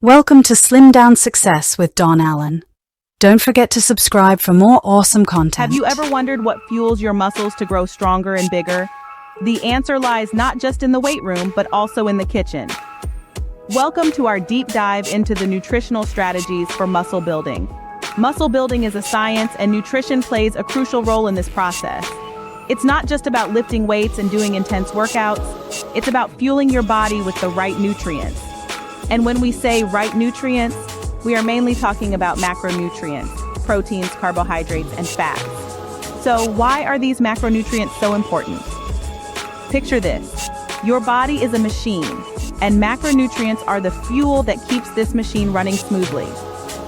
Welcome to Slim Down Success with Don Allen. Don't forget to subscribe for more awesome content. Have you ever wondered what fuels your muscles to grow stronger and bigger? The answer lies not just in the weight room, but also in the kitchen. Welcome to our deep dive into the nutritional strategies for muscle building. Muscle building is a science, and nutrition plays a crucial role in this process. It's not just about lifting weights and doing intense workouts. It's about fueling your body with the right nutrients. And when we say right nutrients, we are mainly talking about macronutrients, proteins, carbohydrates, and fats. So why are these macronutrients so important? Picture this. Your body is a machine, and macronutrients are the fuel that keeps this machine running smoothly.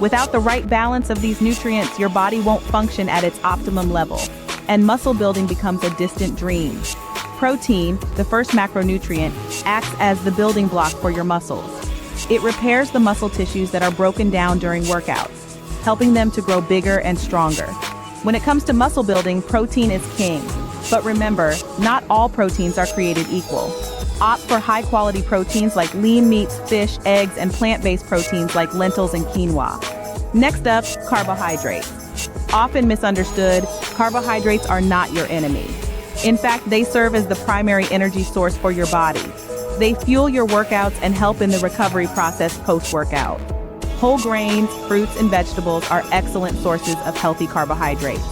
Without the right balance of these nutrients, your body won't function at its optimum level, and muscle building becomes a distant dream. Protein, the first macronutrient, acts as the building block for your muscles. It repairs the muscle tissues that are broken down during workouts, helping them to grow bigger and stronger. When it comes to muscle building, protein is king. But remember, not all proteins are created equal. Opt for high-quality proteins like lean meats, fish, eggs, and plant-based proteins like lentils and quinoa. Next up, carbohydrates. Often misunderstood, carbohydrates are not your enemy. In fact, they serve as the primary energy source for your body. They fuel your workouts and help in the recovery process post-workout. Whole grains, fruits, and vegetables are excellent sources of healthy carbohydrates.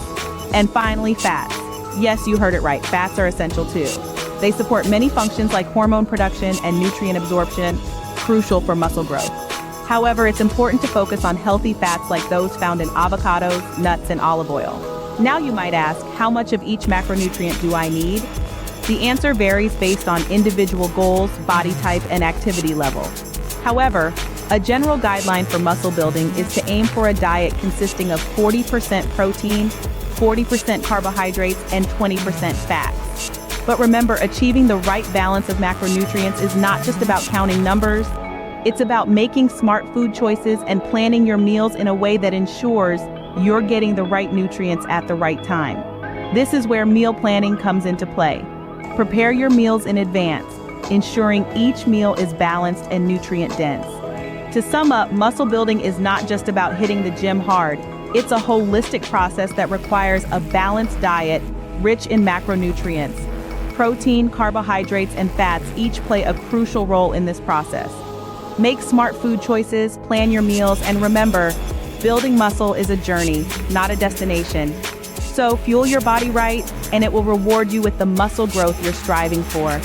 And finally, fats. Yes, you heard it right, fats are essential too. They support many functions like hormone production and nutrient absorption, crucial for muscle growth. However, it's important to focus on healthy fats like those found in avocados, nuts, and olive oil. Now you might ask, how much of each macronutrient do I need? The answer varies based on individual goals, body type, and activity level. However, a general guideline for muscle building is to aim for a diet consisting of 40% protein, 40% carbohydrates, and 20% fats. But remember, achieving the right balance of macronutrients is not just about counting numbers. It's about making smart food choices and planning your meals in a way that ensures you're getting the right nutrients at the right time. This is where meal planning comes into play. Prepare your meals in advance, ensuring each meal is balanced and nutrient-dense. To sum up, muscle building is not just about hitting the gym hard. It's a holistic process that requires a balanced diet, rich in macronutrients. Protein, carbohydrates, and fats each play a crucial role in this process. Make smart food choices, plan your meals, and remember, building muscle is a journey, not a destination. So fuel your body right, and it will reward you with the muscle growth you're striving for.